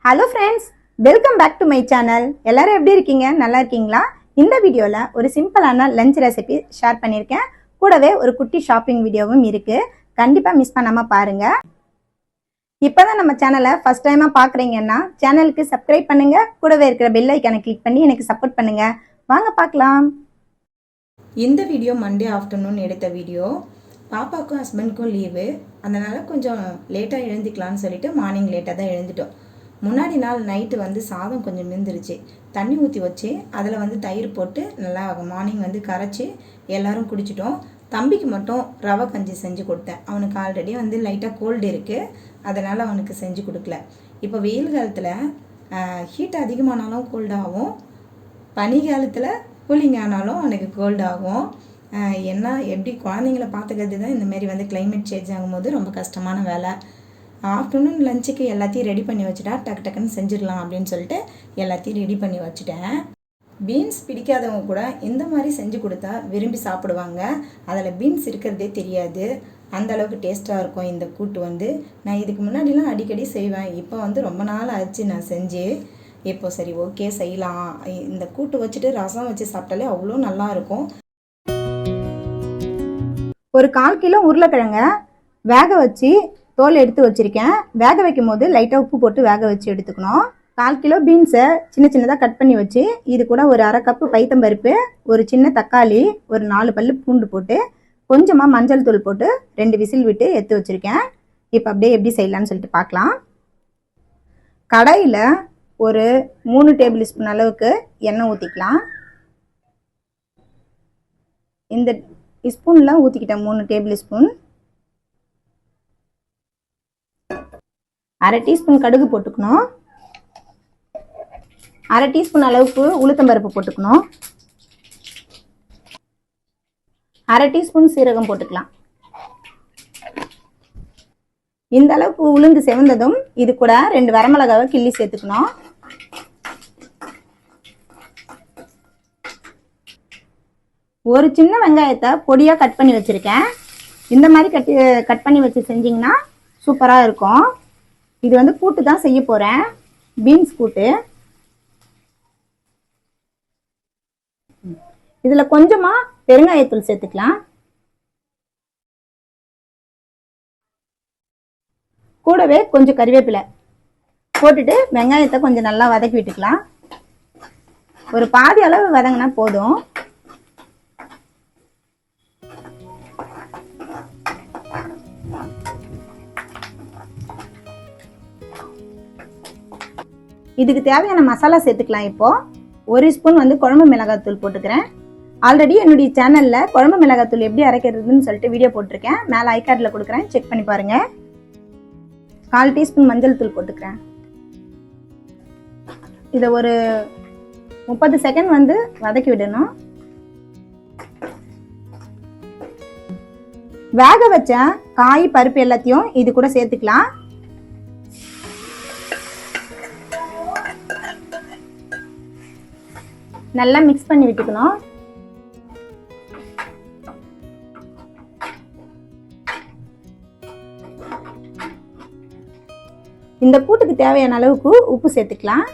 Hello friends, welcome back to my channel. எல்லாரும் எப்படி இருக்கீங்க? நல்லா இருக்கீங்களா? இந்த வீடியோவில் ஒரு சிம்பிளான லஞ்ச் ரெசிபி ஷேர் பண்ணியிருக்கேன். கூடவே ஒரு குட்டி ஷாப்பிங் வீடியோவும் இருக்குது. கண்டிப்பாக மிஸ் பண்ணாமல் பாருங்கள். இப்போ தான் நம்ம சேனலை ஃபஸ்ட் டைமாக பார்க்குறீங்கன்னா சேனலுக்கு சப்ஸ்கிரைப் பண்ணுங்கள். கூடவே இருக்கிற பெல் ஐக்கானை கிளிக் பண்ணி எனக்கு சப்போர்ட் பண்ணுங்கள். வாங்க பார்க்கலாம். இந்த வீடியோ மண்டே ஆஃப்டர்நூன் எடுத்த வீடியோ. பாப்பாவுக்கும் ஹஸ்பண்டுக்கும் லீவு, அதனால் கொஞ்சம் லேட்டாக எழுந்திக்கலான்னு சொல்லிட்டு மார்னிங் லேட்டாக தான் எழுந்துட்டோம். முன்னாடி நாள் நைட்டு சாதம் கொஞ்சம் மிந்துருச்சு. தண்ணி ஊற்றி வச்சு அதில் தயிர் போட்டு நல்லா மார்னிங் கரைச்சி எல்லோரும் குடிச்சிட்டோம். தம்பிக்கு மட்டும் ரவை கஞ்சி செஞ்சு கொடுத்தேன். அவனுக்கு ஆல்ரெடி லைட்டாக கோல்டு இருக்குது, அதனால் அவனுக்கு செஞ்சு கொடுக்கல. இப்போ வெயில் காலத்தில் ஹீட் அதிகமானாலும் கோல்டாகும், பனி காலத்தில் கூலிங் ஆனாலும் அவனுக்கு கோல்டாகும். என்ன எப்படி குழந்தைங்கள பார்த்துக்கிறது தான் இந்தமாரி கிளைமேட் சேஞ்ச் ஆகும்போது ரொம்ப கஷ்டமான வேலை. ஆஃப்டர்நூன் லஞ்சுக்கு எல்லாத்தையும் ரெடி பண்ணி வச்சுட்டா டக்குன்னு செஞ்சிடலாம் அப்படின்னு சொல்லிட்டு எல்லாத்தையும் ரெடி பண்ணி வச்சுட்டேன். பீன்ஸ் பிடிக்காதவங்க கூட இந்த மாதிரி செஞ்சு கொடுத்தா விரும்பி சாப்பிடுவாங்க. அதில் பீன்ஸ் இருக்கிறதே தெரியாது, அந்த அளவுக்கு டேஸ்ட்டாக இருக்கும் இந்த கூட்டு. நான் இதுக்கு முன்னாடிலாம் அடிக்கடி செய்வேன். இப்போ ரொம்ப நாள் ஆச்சு நான் செஞ்சு. இப்போ சரி ஓகே செய்யலாம். இந்த கூட்டு வச்சுட்டு ரசம் வச்சு சாப்பிட்டாலே அவ்வளோ நல்லாயிருக்கும். ஒரு 1/4 கிலோ உருளைக்கிழங்க வேக வச்சு தோல் எடுத்து வச்சுருக்கேன். வேக வைக்கும் போது லைட்டாக உப்பு போட்டு வேக வச்சு எடுத்துக்கணும். 1/4 கிலோ பீன்ஸை சின்னதாக கட் பண்ணி வச்சு இது கூட ஒரு 1/2 கப்பு பைத்தம்பருப்பு, ஒரு சின்ன தக்காளி, ஒரு 4 பல்லு பூண்டு போட்டு கொஞ்சமாக மஞ்சள் தூள் போட்டு 2 விசில் விட்டு எடுத்து வச்சுருக்கேன். இப்போ அப்படியே எப்படி செய்யலான்னு சொல்லிட்டு பார்க்கலாம். கடாயில் ஒரு 3 டேபிள் ஸ்பூன் அளவுக்கு எண்ணெய் ஊற்றிக்கலாம். இந்த ஸ்பூன்லாம் ஊற்றிக்கிட்டேன் 3 டேபிள் ஸ்பூன். 1/2 டீஸ்பூன் கடுகு போட்டுக்கணும். 1/2 டீஸ்பூன் அளவுக்கு உளுத்தம்பருப்பு போட்டுக்கணும். 1/2 டீஸ்பூன் சீரகம் போட்டுக்கலாம். இந்த அளவுக்கு உளுந்து செவந்ததும் இது கூட 2 வரமிளகாவை கிள்ளி சேர்த்துக்கணும். ஒரு சின்ன வெங்காயத்தை பொடியாக கட் பண்ணி வச்சுருக்கேன். இந்த மாதிரி கட் பண்ணி வச்சு செஞ்சிங்கன்னா சூப்பராக இருக்கும். இது கூட்டு தான் செய்ய போகிறேன், பீன்ஸ் கூட்டு. இதில் கொஞ்சமாக பெருங்காயத்தூள் சேர்த்துக்கலாம். கூடவே கொஞ்சம் கறிவேப்பிலை போட்டுட்டு வெங்காயத்தை கொஞ்சம் நல்லா வதக்கி விட்டுக்கலாம். ஒரு பாதி அளவு வதங்கினா போதும். இதுக்கு தேவையான மசாலா சேர்த்துக்கலாம். இப்போ 1 ஸ்பூன் குழம்பு மிளகாத்தூள் போட்டுக்கிறேன். ஆல்ரெடி என்னுடைய சேனலில் குழம்பு மிளகாத்தூள் எப்படி அரைக்கிறதுன்னு சொல்லிட்டு வீடியோ போட்டிருக்கேன். மேலே ஐகார்டில் கொடுக்குறேன், செக் பண்ணி பாருங்கள். 1/4 டீஸ்பூன் மஞ்சள் தூள் போட்டுக்கிறேன். இதை ஒரு 30 செகண்ட் வதக்கி விடணும். வேக வச்ச காய் பருப்பு எல்லாத்தையும் இது கூட சேர்த்துக்கலாம். நல்லா மிக்ஸ் பண்ணி விட்டுக்கணும். இந்த கூட்டுக்கு தேவையான அளவுக்கு உப்பு சேர்த்துக்கலாம்.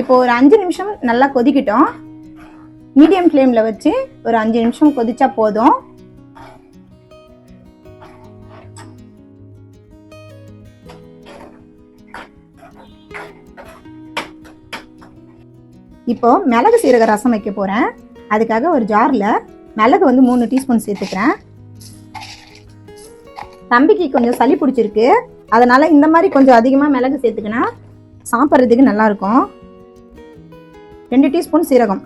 இப்போ ஒரு 5 நிமிஷம் நல்லா கொதிக்கிட்டோம். மீடியம் ஃப்ளேமில் வச்சு ஒரு 5 நிமிஷம் கொதிச்சா போதும். இப்போ மிளகு சீரக ரசம் வைக்க போகிறேன். அதுக்காக ஒரு ஜாரில் மிளகு 3 டீஸ்பூன் சேர்த்துக்கிறேன். தம்பிக்கு கொஞ்சம் சளி பிடிச்சிருக்கு, அதனால் இந்த மாதிரி கொஞ்சம் அதிகமாக மிளகு சேர்த்துக்கினா சாப்பிட்றதுக்கு நல்லாயிருக்கும். 2 டீஸ்பூன் சீரகம்,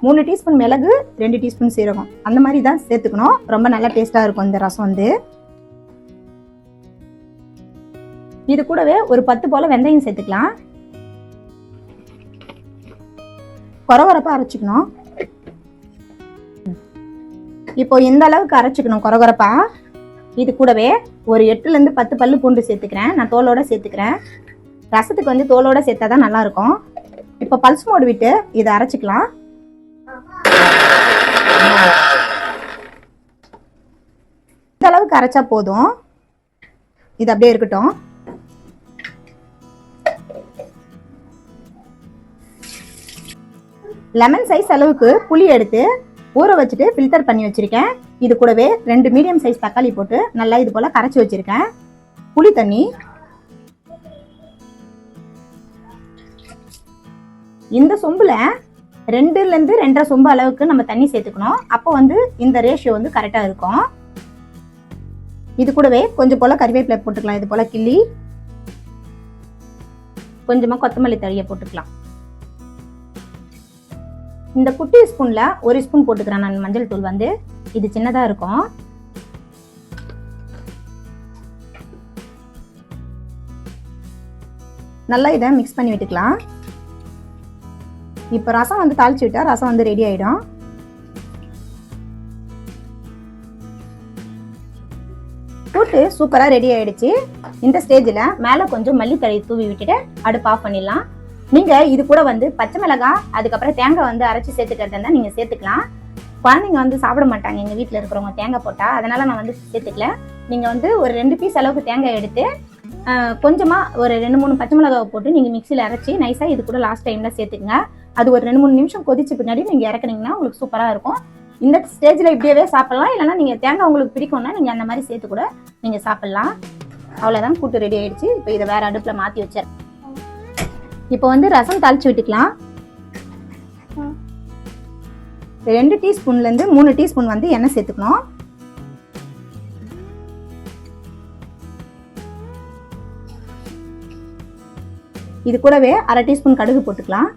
3 டீஸ்பூன் மிளகு, 2 டீஸ்பூன் சீரகம், அந்த மாதிரி தான் சேர்த்துக்கணும். ரொம்ப நல்லா டேஸ்ட்டாக இருக்கும் இந்த ரசம். இது கூடவே ஒரு 10 போல் வெந்தயம் சேர்த்துக்கலாம். கொரகொரப்பா அரைச்சிக்கணும். இப்போ இந்த அளவுக்கு அரைச்சிக்கணும் கொரகொரப்பா. இது கூடவே ஒரு 8லேருந்து 10 பல்லு பூண்டு சேர்த்துக்கிறேன். நான் தோலோட சேர்த்துக்கிறேன். ரசத்துக்கு தோலோட சேர்த்தா தான் நல்லாயிருக்கும். இப்போ பல்ஸ் மோடு விட்டு இதை அரைச்சிக்கலாம். இந்த அளவுக்கு அரைச்சா போதும். இது அப்படியே இருக்கட்டும். லெமன் சைஸ் அளவுக்கு புளி எடுத்து ஊற வச்சுட்டு ஃபில்டர் பண்ணி வச்சிருக்கேன். இது கூடவே 2 மீடியம் சைஸ் தக்காளி போட்டு நல்லா இது போல கரைச்சி வச்சிருக்கேன். புளி தண்ணி, இந்த சொம்புல 2லேருந்து 2.5 சொம்பு அளவுக்கு நம்ம தண்ணி சேர்த்துக்கணும். அப்போ இந்த ரேஷியோ கரெக்டா இருக்கும். இது கூடவே கொஞ்சம் போல கறிவேப்பிலை போட்டுக்கலாம். இது போல கிள்ளி கொஞ்சமா கொத்தமல்லி தழையை போட்டுக்கலாம். இந்த குட்டி ஸ்பூன்ல 1 ஸ்பூன் போட்டுக்கிறேன் நான் மஞ்சள் தூள். இது சின்னதா இருக்கும். நல்லா இதை மிக்ஸ் பண்ணி விட்டுக்கலாம். இப்போ ரசம் தாளிச்சு விட்டா ரசம் ரெடி ஆயிடும். கூட்டு சூப்பரா ரெடி ஆயிடுச்சு. இந்த ஸ்டேஜ்ல மேல கொஞ்சம் மல்லித்தழை தூவி விட்டுட்டு அடுப்பு ஆஃப் பண்ணிடலாம். நீங்க இது கூட பச்சை மிளகாய் அதுக்கப்புறம் தேங்காய் அரைச்சி சேர்த்துக்கிறதா நீங்க சேர்த்துக்கலாம். குழந்தைங்க சாப்பிட மாட்டாங்க எங்க வீட்டுல இருக்கிறவங்க தேங்காய் போட்டா, அதனால நான் சேர்த்துக்கல. நீங்க ஒரு 2 பீஸ் அளவுக்கு தேங்காய் எடுத்து கொஞ்சமா ஒரு 2-3 பச்சை மிளகாவை போட்டு நீங்க மிக்சியில அரைச்சி நைஸா இது கூட லாஸ்ட் டைம்ல சேர்த்துக்குங்க. அது ஒரு 2-3 நிமிஷம் கொதிச்சு பின்னாடி நீங்க இறக்குனீங்கன்னா உங்களுக்கு சூப்பரா இருக்கும். இந்த ஸ்டேஜ்ல இப்படியே சாப்பிடலாம். இல்லைன்னா நீங்க தேங்காய் உங்களுக்கு பிடிக்கும்னா நீங்க அந்த மாதிரி சேர்த்து கூட நீங்க சாப்பிடலாம். அவ்வளவுதான், கூட்டு ரெடி ஆயிடுச்சு. இப்போ இதை வேற அடுப்புல மாத்தி வச்சேன். இப்போ ரசம் தாளிச்சு விட்டுக்கலாம். 2 டீஸ்பூன்ல இருந்து 3 டீஸ்பூன் எண்ணெய் சேர்த்துக்கணும். இது கூடவே 1/2 டீஸ்பூன் கடுகு போட்டுக்கலாம்.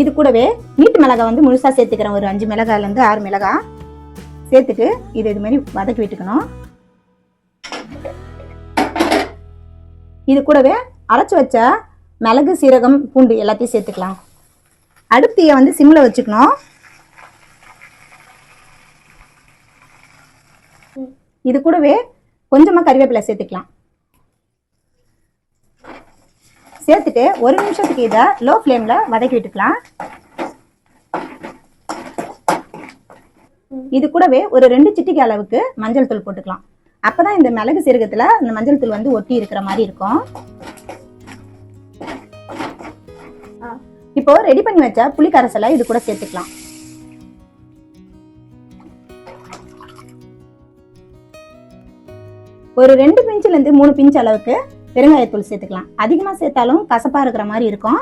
இது கூடவே நீட்டு மிளகாய் முழுசா சேர்த்துக்கிறேன். ஒரு 5 மிளகாய்ல இருந்து 6 மிளகாய் சேர்த்துட்டு இது மாதிரி வதக்கி விட்டுக்கணும். இது கூடவே அரைச்சு வச்ச மிளகு, சீரகம், பூண்டு எல்லாத்தையும் சேர்த்துக்கலாம். அடுப்பிய சிம்ல வச்சுக்கணும். இது கூடவே கொஞ்சமா கறிவேப்பிலை சேர்த்துக்கலாம். சேர்த்துட்டு 1 நிமிஷத்துக்கு இதை லோ ஃப்ளேம்ல வதக்கி விட்டுக்கலாம். இது கூடவே ஒரு 2 சிட்டிகை அளவுக்கு மஞ்சள் தூள் போட்டுக்கலாம். அப்பதான் இந்த மிளகு சீரகத்துல இந்த மஞ்சள் தூள் ஒட்டி இருக்கிற மாதிரி இருக்கும். இப்போ ரெடி பண்ணி வச்ச புளி கரைசலை இது கூட சேர்த்துக்கலாம். ஒரு 2 பிஞ்சுல இருந்து 3 பிஞ்சு அளவுக்கு பெருங்காயத்தூள் சேர்த்துக்கலாம். அதிகமா சேர்த்தாலும் கசப்பா இருக்கிற மாதிரி இருக்கும்.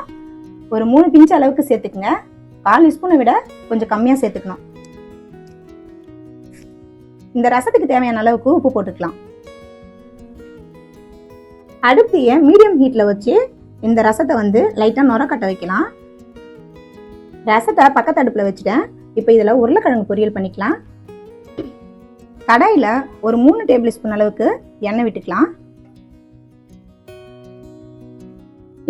ஒரு 3 பிஞ்சு அளவுக்கு சேர்த்துக்குங்க. 1/4 ஸ்பூனை விட கொஞ்சம் கம்மியா சேர்த்துக்கணும். இந்த ரசத்துக்கு தேவையான அளவுக்கு உப்பு போட்டுக்கலாம். அடுப்பிய மீடியம் ஹீட்ல வச்சு இந்த ரசத்தை லைட்டா நுரக்கட்ட வைக்கலாம். ரசத்தை பக்கத்து அடுப்புல வச்சுட்டேன். இப்போ இதுல உருளைக்கிழங்கு பொரியல் பண்ணிக்கலாம். கடாயில ஒரு 3 டேபிள் ஸ்பூன் அளவுக்கு எண்ணெய் விட்டுக்கலாம்.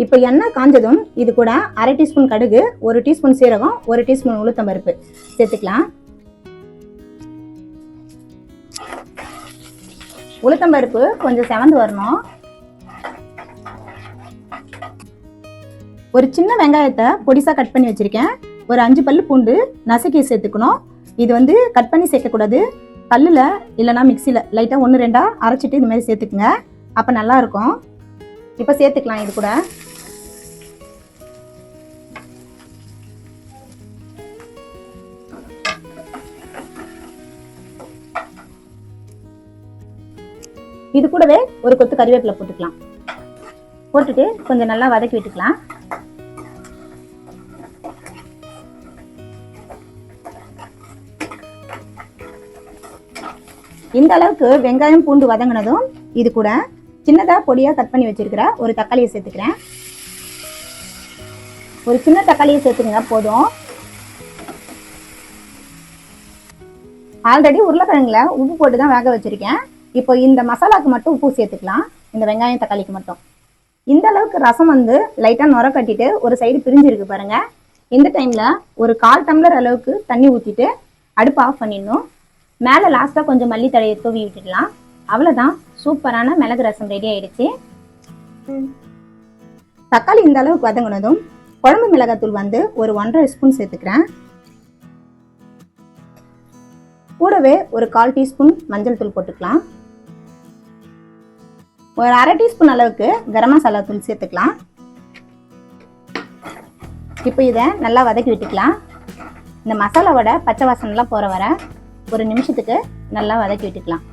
இப்போ எண்ணெய் காஞ்சதும் இது கூட 1/2 டீஸ்பூன் கடுகு, 1 டீஸ்பூன் சீரகம், 1 டீஸ்பூன் உளுத்தம்பருப்பு சேர்த்துக்கலாம். உளுத்தம்பருப்பு கொஞ்சம் செவந்து வரணும். ஒரு சின்ன வெங்காயத்தை பொடிசா கட் பண்ணி வச்சிருக்கேன். ஒரு 5 பல்லு பூண்டு நசுக்கி சேர்த்துக்கணும். இது கட் பண்ணி சேர்க்கக்கூடாது. கல்லுல இல்லைன்னா மிக்சியில லைட்டா 1-2 அரைச்சிட்டு இது மாதிரி சேர்த்துக்குங்க. அப்ப நல்லா இருக்கும். இப்ப சேர்த்துக்கலாம். இது கூட இது கூடவே ஒரு கொத்து கறிவேப்பிலை போட்டுக்கலாம். போட்டுட்டு கொஞ்சம் நல்லா வதக்கி விட்டுக்கலாம். இந்த அளவுக்கு வெங்காயம் பூண்டு வதங்கினதும் இது கூட சின்னதா பொடியா கட் பண்ணி வச்சிருக்கிற ஒரு தக்காளியை சேர்த்துக்கிறேன். ஒரு சின்ன தக்காளியை சேர்த்துக்கங்க போதும். ஆல்ரெடி உருளைக்கிழங்குல உப்பு போட்டு தான் வேக வச்சிருக்கேன். இப்போ இந்த மசாலாக்கு மட்டும் உப்பு சேர்த்துக்கலாம். இந்த வெங்காயம் தக்காளிக்கு மட்டும். இந்த அளவுக்கு ரசம் லைட்டா நுர கட்டிட்டு ஒரு சைடு பிரிஞ்சிருக்கு பாருங்க. இந்த டைம்ல ஒரு 1/4 டம்ளர் அளவுக்கு தண்ணி ஊத்திட்டு அடுப்பு ஆஃப் பண்ணிடணும். மேல லாஸ்டா கொஞ்சம் மல்லித்தழையை தூவி விட்டுடலாம். அவ்வளவுதான், சூப்பரான மிளகு ரசம் ரெடி ஆயிடுச்சு. தக்காளி இந்த அளவுக்கு வதங்கினதும் குழம்பு மிளகாத்தூள் ஒரு 1.5 ஸ்பூன் சேர்த்துக்கிறேன். கூடவே ஒரு 1/4 டீஸ்பூன் மஞ்சள் தூள் போட்டுக்கலாம். ஒரு 1/2 டீஸ்பூன் அளவுக்கு கரம் மசாலா தூள் சேர்த்துக்கலாம். இப்போ இதை நல்லா வதக்கி விட்டுக்கலாம். இந்த மசாலாவோட பச்சை வாசனைலாம் போகிற வர ஒரு நிமிஷத்துக்கு நல்லா வதக்கி விட்டுக்கலாம்.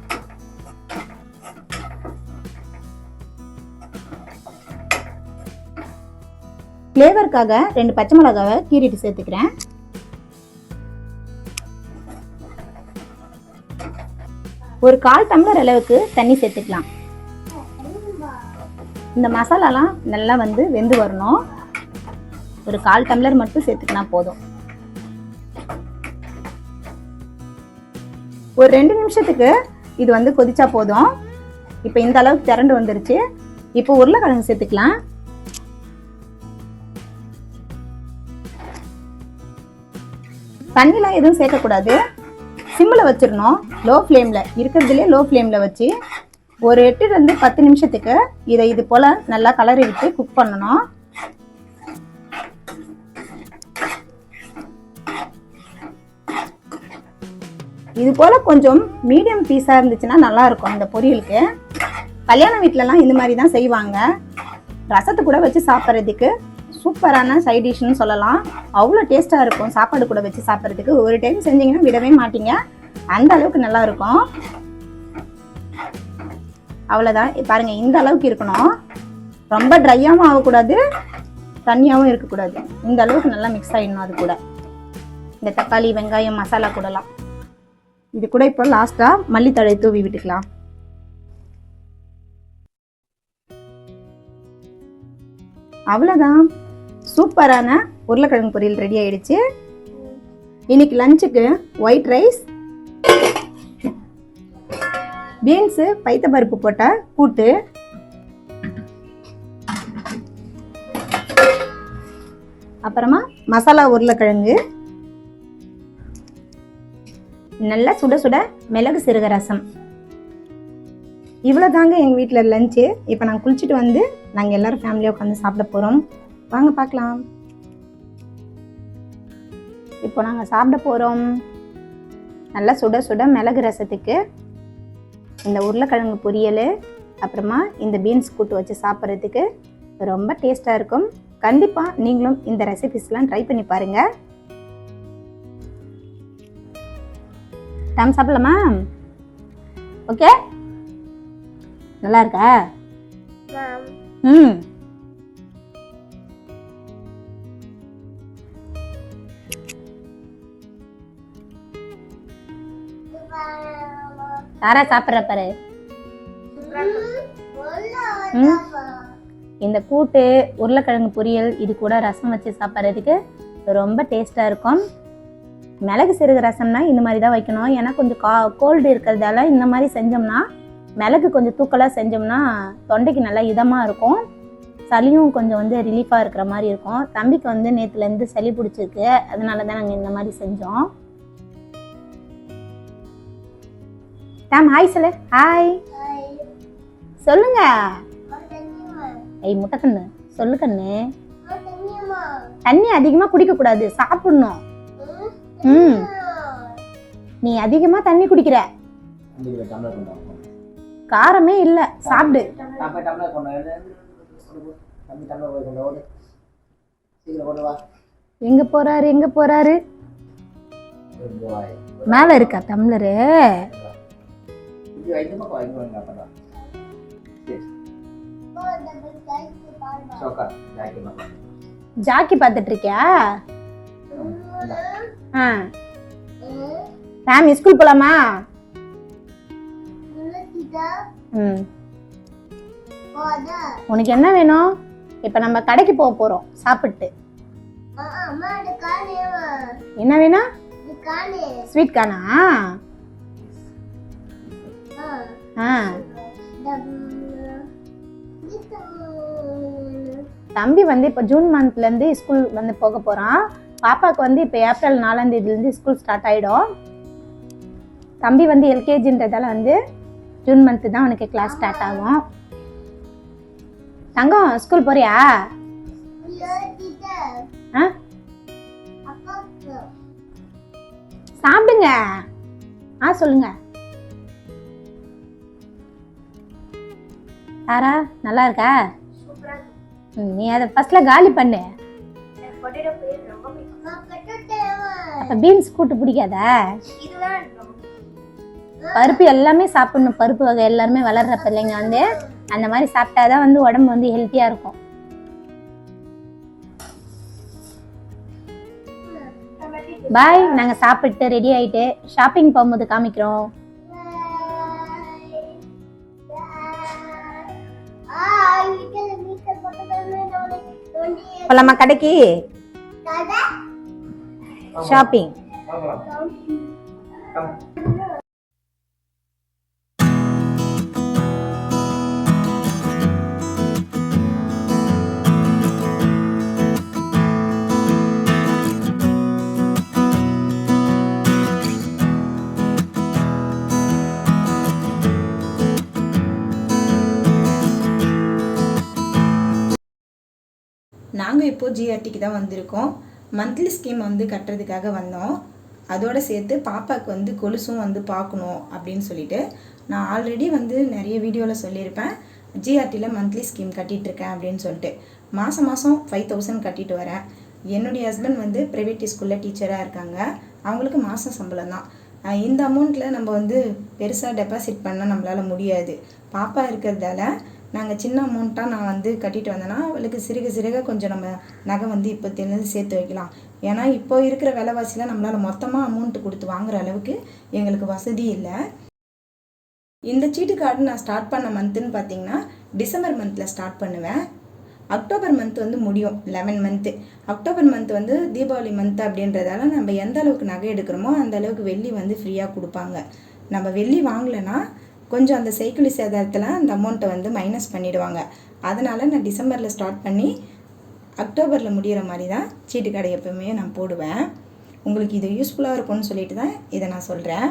ஃப்ளேவருக்காக 2 பச்சை மிளகாவை கீறிட்டு சேர்த்துக்கிறேன். ஒரு 1/4 டம்ளர் அளவுக்கு தண்ணி சேர்த்துக்கலாம். இந்த மசாலாலாம் நல்லா வந்து வெந்து வரணும். ஒரு 1/4 டம்ளர் மட்டும் சேர்த்துக்கினா போதும். ஒரு 2 நிமிஷத்துக்கு இது வந்து கொதிச்சா போதும். இப்போ இந்த அளவுக்கு திரண்டு வந்துருச்சு. இப்போ உருளைக்கிழங்கு சேர்த்துக்கலாம். தண்ணிலாம் எதுவும் சேர்க்கக்கூடாது. சிம்மில் வச்சிடணும். லோ ஃப்ளேமில் இருக்கிறதுலே லோ ஃப்ளேமில் வச்சு ஒரு 8 to 10 நிமிஷத்துக்கு இதை இது போல் நல்லா கலரி விட்டு குக் பண்ணணும். இது போல் கொஞ்சம் மீடியம் பீஸாக இருந்துச்சுன்னா நல்லாயிருக்கும். இந்த பொரியலுக்கு கல்யாண வீட்டிலலாம் இந்த மாதிரி தான் செய்வாங்க. ரசத்தை கூட வச்சு சாப்பிட்றதுக்கு சூப்பரான சைட் டிஷ்னு சொல்லலாம். அவ்வளோ டேஸ்ட்டாக இருக்கும். சாப்பாடு கூட வச்சு சாப்பிட்றதுக்கு ஒரு டைம் செஞ்சிங்கன்னா விடவே மாட்டீங்க. அந்த அளவுக்கு நல்லா இருக்கும். அவ்வளோதான். பாருங்கள், இந்த அளவுக்கு இருக்கணும். ரொம்ப ட்ரையாகவும் ஆகக்கூடாது, தண்ணியாகவும் இருக்கக்கூடாது. இந்த அளவுக்கு நல்லா மிக்ஸ் ஆகிடணும். அது கூட இந்த தக்காளி, வெங்காயம், மசாலா கூடலாம். இது கூட இப்போ லாஸ்ட்டாக மல்லித்தழை தூவி விட்டுக்கலாம். அவ்வளோதான். சூப்பரான உருளைக்கிழங்கு பொரியல் ரெடி ஆயிடுச்சு. இன்னைக்கு லஞ்சுக்கு ஒயிட் ரைஸ், பீன்ஸு, பைத்தப்பருப்பு போட்ட கூட்டு, அப்புறமா மசாலா உருளைக்கிழங்கு, நல்லா சுட சுட மிளகு சீரக ரசம். இவ்வளோ தாங்க எங்கள் வீட்டில் லஞ்சு. இப்போ நாங்கள் குளிச்சுட்டு வந்து நாங்கள் எல்லோரும் ஃபேமிலியாக உட்காந்து சாப்பிட போகிறோம். வாங்க பார்க்கலாம். இப்போ நாங்கள் சாப்பிட போகிறோம். நல்லா சுட சுட மிளகு ரசத்துக்கு இந்த உருளைக்கிழங்கு பொரியல், அப்புறமா இந்த பீன்ஸ் கூட்டு வச்சு சாப்பிட்றதுக்கு ரொம்ப டேஸ்ட்டாக இருக்கும். கண்டிப்பாக நீங்களும் இந்த ரெசிபிஸ்லாம் ட்ரை பண்ணி பாருங்கள். டைம் சாப்பிடலாமா? ஓகே, நல்லா இருக்கா? யாரா சாப்பிட்ற பாரு. இந்த கூட்டு, உருளைக்கிழங்கு பொரியல், இது கூட ரசம் வச்சு சாப்பிட்றதுக்கு ரொம்ப டேஸ்டாக இருக்கும். மிளகு சீரக ரசம்னா இந்த மாதிரி தான் வைக்கணும். ஏன்னா கொஞ்சம் கோல்டு இருக்கிறதால இந்த மாதிரி செஞ்சோம்னா, மிளகு கொஞ்சம் தூக்கலாக செஞ்சோம்னா தொண்டைக்கு நல்லா இதமாக இருக்கும். சளியும் கொஞ்சம் வந்து ரிலீஃபாக இருக்கிற மாதிரி இருக்கும். தம்பிக்கு வந்து நேற்றுலேருந்து சளி பிடிச்சிருக்கு. அதனால தான் நாங்கள் இந்த மாதிரி செஞ்சோம். டாம் ஹாய் சொல்லு. ஹாய் சொல்லுங்க. ஐய் முட்டை கண்ணு சொல்லு கண்ணு. தண்ணி அதிகமாக குடிக்கக்கூடாது, சாப்பிடணும். நீ அதிகமாக தண்ணி குடிக்கிற. காரமே இல்லை, சாப்பிடு. எங்க போறாரு? மேல இருக்கா டம்ளரு? ஜாக்கி பார்த்துட்டு இருக்கியா? சாமி ஸ்கூல் போலாமா? உனக்கு என்ன வேணும்? இப்ப நம்ம கடைக்கு போக போறோம் சாப்பிட்டு. என்ன வேணும்? ஸ்வீட் கானா? தம்பி வந்து இப்போ ஜூன் மந்த்லேருந்து ஸ்கூல் வந்து போக போகிறான். பாப்பாவுக்கு வந்து இப்போ ஏப்ரல் 4ஆம் தேதியிலேருந்து ஸ்கூல் ஸ்டார்ட் ஆகிடும். தம்பி வந்து எல்கேஜின்றதால வந்து ஜூன் மந்த்து தான் அவனுக்கு கிளாஸ் ஸ்டார்ட் ஆகும். தங்கம் ஸ்கூல் போறியா? சாப்பிடுங்க. சொல்லுங்க. சாரா நல்லா இருக்கா? நீ அதை ஃபர்ஸ்ட்ல காலி பண்ணு. அப்ப பீன்ஸ் கூட்டு பிடிக்காதா? பருப்பு எல்லாமே சாப்பிடணும். பருப்பு வகை எல்லாருமே வளர்ற பிள்ளைங்க வந்து அந்த மாதிரி சாப்பிட்டாதான் வந்து உடம்பு வந்து ஹெல்த்தியா இருக்கும். பாய். நாங்க சாப்பிட்டு ரெடி ஆயிட்டு ஷாப்பிங் போகும்போது காமிக்கிறோம். போலாமா கடைக்கு? ஷாப்பிங். நாங்கள் இப்போது ஜிஆர்டிக்கு தான் வந்திருக்கோம். மந்த்லி ஸ்கீம் வந்து கட்டுறதுக்காக வந்தோம். அதோடு சேர்த்து பாப்பாவுக்கு வந்து கொலுசும் வந்து பார்க்கணும் அப்படின்னு சொல்லிட்டு நான் ஆல்ரெடி வந்து நிறைய வீடியோவில் சொல்லியிருப்பேன். ஜிஆர்டியில் மந்த்லி ஸ்கீம் கட்டிகிட்ருக்கேன் அப்படின்னு சொல்லிட்டு மாதம் 5000 கட்டிட்டு வரேன். என்னுடைய ஹஸ்பண்ட் வந்து ப்ரைவேட் ஸ்கூலில் டீச்சராக இருக்காங்க. அவங்களுக்கு மாதம் சம்பளம் தான். இந்த அமௌண்ட்டில் நம்ம வந்து பெருசாக டெபாசிட் பண்ணால் நம்மளால் முடியாது. பாப்பா இருக்கிறதால நாங்கள் சின்ன அமௌண்ட்டாக நான் வந்து கட்டிட்டு வந்தேன்னா அவளுக்கு சிறுக சிறுக கொஞ்சம் நம்ம நகை வந்து இப்போத்திலேருந்து சேர்த்து வைக்கலாம். ஏன்னா இப்போ இருக்கிற விலைவாசியில் நம்மளால் மொத்தமாக அமௌண்ட்டு கொடுத்து வாங்குற அளவுக்கு எங்களுக்கு வசதி இல்லை. இந்த சீட்டு கார்டு நான் ஸ்டார்ட் பண்ண மந்த்துன்னு பார்த்தீங்கன்னா டிசம்பர் மந்தில் ஸ்டார்ட் பண்ணுவேன். அக்டோபர் மந்த் வந்து முடியும் 11 மந்த்து. அக்டோபர் மந்த் வந்து தீபாவளி மந்த் அப்படின்றதால நம்ம எந்த அளவுக்கு நகை எடுக்கிறோமோ அந்த அளவுக்கு வெள்ளி வந்து ஃப்ரீயாக கொடுப்பாங்க. நம்ம வெள்ளி வாங்கலைன்னா கொஞ்சம் அந்த செய்கூலி சேதாரத்தில் அந்த அமௌண்ட்டை வந்து மைனஸ் பண்ணிவிடுவாங்க. அதனால் நான் டிசம்பரில் ஸ்டார்ட் பண்ணி அக்டோபரில் முடிகிற மாதிரி தான் சீட்டு கடை எப்போவுமே நான் போடுவேன். உங்களுக்கு இது யூஸ்ஃபுல்லாக இருக்கும்னு சொல்லிட்டு தான் இதை நான் சொல்கிறேன்.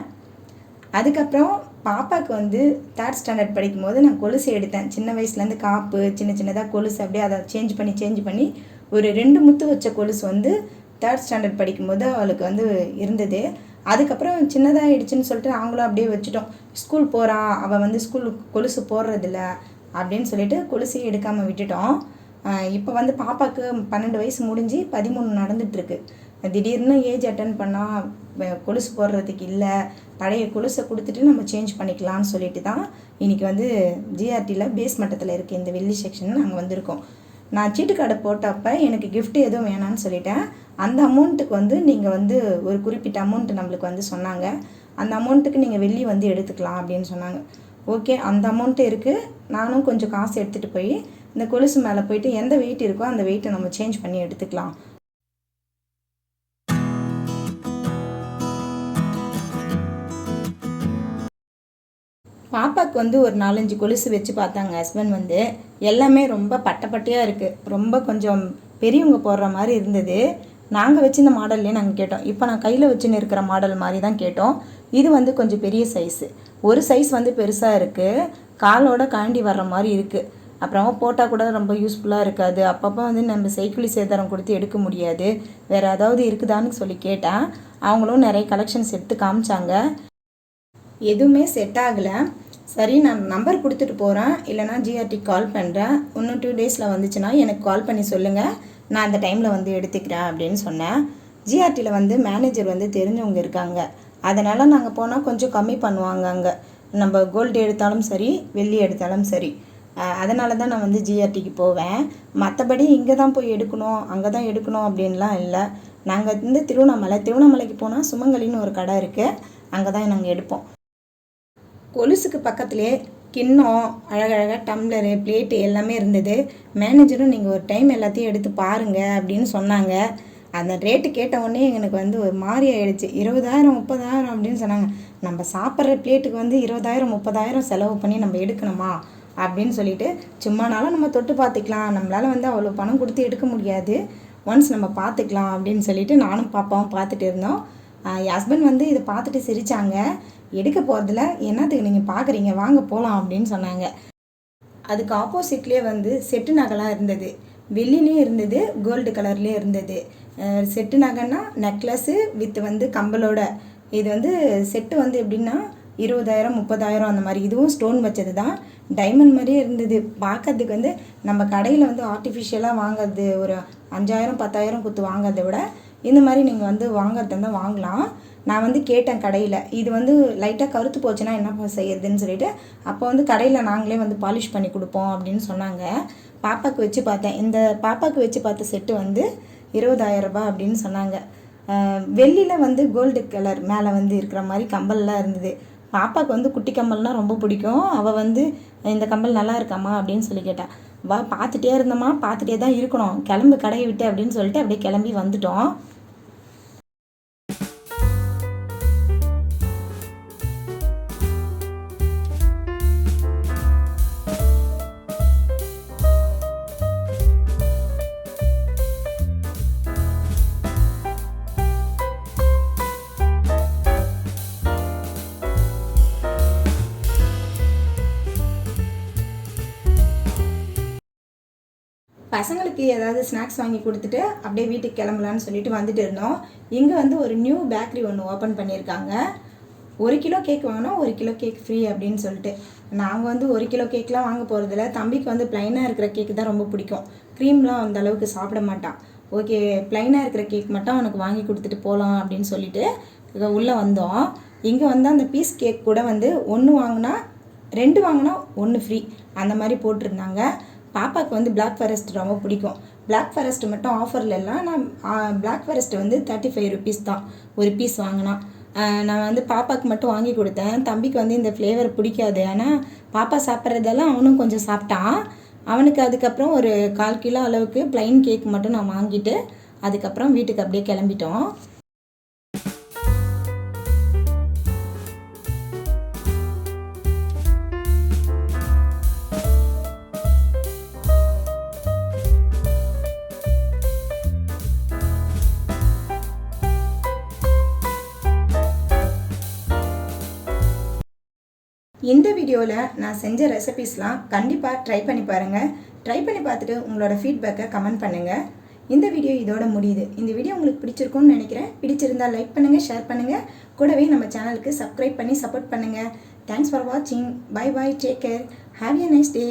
அதுக்கப்புறம் பாப்பாவுக்கு வந்து 3rd ஸ்டாண்டர்ட் படிக்கும்போது நான் கொலுசு எடுத்தேன். சின்ன வயசுலேருந்து காப்பு சின்ன சின்னதாக கொலுசு அப்படியே அதை சேஞ்ச் பண்ணி ஒரு 2 முத்து வச்ச கொலுசு வந்து 3rd ஸ்டாண்டர்ட் படிக்கும்போது அவளுக்கு வந்து இருந்தது. அதுக்கப்புறம் சின்னதாகிடுச்சின்னு சொல்லிட்டு நாங்களும் அப்படியே வச்சுட்டோம். ஸ்கூல் போகிறா, அவள் வந்து ஸ்கூல் கொலுசு போடுறதில்ல அப்படின்னு சொல்லிட்டு கொலுசையே எடுக்காமல் விட்டுட்டோம். இப்போ வந்து பாப்பாவுக்கு 12 வயசு முடிஞ்சு 13 நடந்துகிட்ருக்கு. திடீர்னு ஏஜ் அட்டன் பண்ணால் கொலுசு போடுறதுக்கு இல்லை, பழைய கொலுசை கொடுத்துட்டு நம்ம சேஞ்ச் பண்ணிக்கலாம்னு சொல்லிட்டு தான் இன்றைக்கி வந்து ஜிஆர்டியில் பேஸ் மட்டத்தில் இருக்குது இந்த வெள்ளி செக்ஷன் நாங்கள் வந்திருக்கோம். நான் சீட்டு கார்டை போட்டப்போ எனக்கு கிஃப்ட் எதுவும் வேணான்னு சொல்லிட்டேன். அந்த அமௌண்ட்டுக்கு வந்து நீங்கள் வந்து ஒரு குறிப்பிட்ட அமௌண்ட்டு நம்மளுக்கு வந்து சொன்னாங்க. அந்த அமௌண்ட்டுக்கு நீங்கள் வெள்ளி வந்து எடுத்துக்கலாம் அப்படின்னு சொன்னாங்க. ஓகே, அந்த அமௌண்ட்டு இருக்குது. நானும் கொஞ்சம் காசு எடுத்துகிட்டு போய் இந்த கொலுசு மேலே போயிட்டு எந்த வெயிட் இருக்கோ அந்த வெயிட்டை நம்ம சேஞ்ச் பண்ணி எடுத்துக்கலாம். பாப்பாவுக்கு வந்து ஒரு 4-5 கொலுசு வச்சு பார்த்தாங்க ஹஸ்பண்ட் வந்து. எல்லாமே ரொம்ப பட்டையாக இருக்குது. ரொம்ப கொஞ்சம் பெரியவங்க போடுற மாதிரி இருந்தது. நாங்கள் வச்சிருந்த மாடல்லே நாங்கள் கேட்டோம். இப்போ நான் கையில் வச்சுன்னு இருக்கிற மாடல் மாதிரி தான் கேட்டோம். இது வந்து கொஞ்சம் பெரிய சைஸு. ஒரு சைஸ் வந்து பெருசாக இருக்குது, காலோட காண்டி வர்ற மாதிரி இருக்குது. அப்புறமா போட்டால் கூட ரொம்ப யூஸ்ஃபுல்லாக இருக்காது. அப்பப்போ வந்து நம்ம செய்கூலி சேதாரம் கொடுத்து எடுக்க முடியாது. வேறு ஏதாவது இருக்குதான்னு சொல்லி கேட்டேன். அவங்களும் நிறைய கலெக்ஷன்ஸ் எடுத்து காமிச்சாங்க. எதுவுமே செட் ஆகலை. சரி, நான் நம்பர் கொடுத்துட்டு போகிறேன், இல்லைனா ஜிஆர்டி கால் பண்ணுறேன். இன்னும் 2 டேஸில் வந்துச்சுன்னா எனக்கு கால் பண்ணி சொல்லுங்கள், நான் அந்த டைமில் வந்து எடுத்துக்கிறேன் அப்படின்னு சொன்னேன். ஜிஆர்டியில் வந்து மேனேஜர் வந்து தெரிஞ்சவங்க இருக்காங்க. அதனால் நாங்கள் போனால் கொஞ்சம் கம்மி பண்ணுவாங்க. அங்கே நம்ம கோல்டு எடுத்தாலும் சரி, வெள்ளி எடுத்தாலும் சரி. அதனால தான் நான் வந்து ஜிஆர்டிக்கு போவேன். மற்றபடி இங்கே தான் போய் எடுக்கணும், அங்கே தான் எடுக்கணும் அப்படின்லாம் இல்லை. நாங்கள் வந்து திருவண்ணாமலைக்கு போனால் சுமங்கலின்னு ஒரு கடை இருக்குது, அங்கே தான் நாங்கள் எடுப்போம். கொலுசுக்கு பக்கத்துலேயே கிண்ணம், அழகழகாக டம்ளரு, பிளேட்டு எல்லாமே இருந்தது. மேனேஜரும் நீங்கள் ஒரு டைம் எல்லாத்தையும் எடுத்து பாருங்கள் அப்படின்னு சொன்னாங்க. அந்த ரேட்டு கேட்ட உடனே எனக்கு வந்து ஒரு மாதிரி ஆகிடுச்சு. 20,000 30,000 அப்படின்னு சொன்னாங்க. நம்ம சாப்பிட்ற பிளேட்டுக்கு வந்து 20,000 30,000 செலவு பண்ணி நம்ம எடுக்கணுமா அப்படின்னு சொல்லிட்டு, சும்மானாலும் நம்ம தொட்டு பார்த்துக்கலாம், நம்மளால் வந்து அவ்வளோ பணம் கொடுத்து எடுக்க முடியாது, ஒன்ஸ் நம்ம பார்த்துக்கலாம் அப்படின்னு சொல்லிட்டு நானும் பாப்பாவும் பார்த்துட்டு இருந்தோம். என் ஹஸ்பண்ட் வந்து இதை பார்த்துட்டு சிரித்தாங்க. எடுக்க போகிறதில்ல, என்னத்துக்கு நீங்கள் பார்க்குறீங்க, வாங்க போகலாம் அப்படின்னு சொன்னாங்க. அதுக்கு ஆப்போசிட்லேயே வந்து செட்டு நகைலாம் இருந்தது. வெள்ளிலையும் இருந்தது, கோல்டு கலர்லேயும் இருந்தது. செட்டு நகைன்னா நெக்லஸ்ஸு வித் வந்து கம்பலோட. இது வந்து செட்டு வந்து எப்படின்னா 20,000 30,000 அந்த மாதிரி. இதுவும் ஸ்டோன் வச்சது தான், டைமண்ட் மாதிரியே இருந்தது பார்க்கறதுக்கு. வந்து நம்ம கடையில் வந்து ஆர்டிஃபிஷியலாக வாங்குறது ஒரு 5,000 10,000 கொடுத்து வாங்குறதை விட இந்த மாதிரி நீங்கள் வந்து வாங்குறதா இருந்தால் வாங்கலாம். நான் வந்து கேட்டேன் கடையில், இது வந்து லைட்டாக கருத்து போச்சுன்னா என்ன செய்யறதுன்னு சொல்லிட்டு. அப்போ வந்து கடையில் நாங்களே வந்து பாலிஷ் பண்ணி கொடுப்போம் அப்படின்னு சொன்னாங்க. பாப்பாவுக்கு வச்சு பார்த்தேன். இந்த பாப்பாவுக்கு வச்சு பார்த்த செட்டு வந்து 20,000 ரூபாய் அப்படின்னு சொன்னாங்க. வெள்ளியில் வந்து கோல்டு கலர் மேலே வந்து இருக்கிற மாதிரி கம்பல்லாம் இருந்தது. பாப்பாவுக்கு வந்து குட்டி கம்பல்னால் ரொம்ப பிடிக்கும். அவள் வந்து இந்த கம்பல் நல்லா இருக்காம்மா அப்படின்னு சொல்லி கேட்டாள். வா பார்த்துட்டே இருந்தோம்மா, பார்த்துட்டே தான் இருக்கணும், கிளம்பு கடையை விட்டு அப்படின்னு சொல்லிட்டு அப்படியே கிளம்பி வந்துட்டோம். பசங்களுக்கு ஏதாவது ஸ்நாக்ஸ் வாங்கி கொடுத்துட்டு அப்படியே வீட்டுக்கு கிளம்பலான்னு சொல்லிட்டு வந்துட்டு இருந்தோம். இங்கே வந்து ஒரு நியூ பேக்கரி ஒன்று ஓப்பன் பண்ணியிருக்காங்க. 1 கிலோ கேக் வாங்கினா 1 கிலோ கேக் ஃப்ரீ அப்படின்னு சொல்லிட்டு. நாங்கள் வந்து 1 கிலோ கேக்லாம் வாங்க போகிறதில்ல. தம்பிக்கு வந்து ப்ளைனாக இருக்கிற கேக்கு தான் ரொம்ப பிடிக்கும். க்ரீம்லாம் அந்த அளவுக்கு சாப்பிட மாட்டான். ஓகே, ப்ளைனாக இருக்கிற கேக் மட்டும் அவனுக்கு வாங்கி கொடுத்துட்டு போகலாம் அப்படின்னு சொல்லிட்டு உள்ளே வந்தோம். இங்கே வந்து அந்த பீஸ் கேக் கூட வந்து 1 வாங்கினா 2 வாங்கினா 1 ஃப்ரீ அந்த மாதிரி போட்டிருந்தாங்க. பாப்பாவுக்கு வந்து பிளாக் ஃபாரஸ்ட் ரொம்ப பிடிக்கும். பிளாக் ஃபாரஸ்ட் மட்டும் ஆஃபரில் இல்லை. நான் பிளாக் ஃபாரஸ்ட் வந்து 35 ருபீஸ் தான் ஒரு பீஸ் வாங்கினா. நான் வந்து பாப்பாவுக்கு மட்டும் வாங்கி கொடுத்தேன். தம்பிக்கு வந்து இந்த ஃப்ளேவர் பிடிக்காது. ஆனால் பாப்பா சாப்பிட்றதெல்லாம் அவனும் கொஞ்சம் சாப்பிட்டான். அவனுக்கு அதுக்கப்புறம் ஒரு 1/4 கிலோ அளவுக்கு ப்ளைன் கேக் மட்டும் நான் வாங்கிட்டு அதுக்கப்புறம் வீட்டுக்கு அப்படியே கிளம்பிட்டோம். இந்த வீடியோவில் நான் செஞ்ச ரெசிபீஸ்லாம் கண்டிப்பாக ட்ரை பண்ணி பாருங்கள். ட்ரை பண்ணி பார்த்துட்டு உங்களோட ஃபீட்பேக்கை கமெண்ட் பண்ணுங்கள். இந்த வீடியோ இதோட முடியுது. இந்த வீடியோ உங்களுக்கு பிடிச்சிருக்கும்னு நினைக்கிறேன். பிடிச்சிருந்தால் லைக் பண்ணுங்கள், ஷேர் பண்ணுங்கள். கூடவே நம்ம சேனலுக்கு சப்ஸ்கிரைப் பண்ணி சப்போர்ட் பண்ணுங்கள். தேங்க்ஸ் ஃபார் வாட்சிங். Bye bye, take care, have a nice day.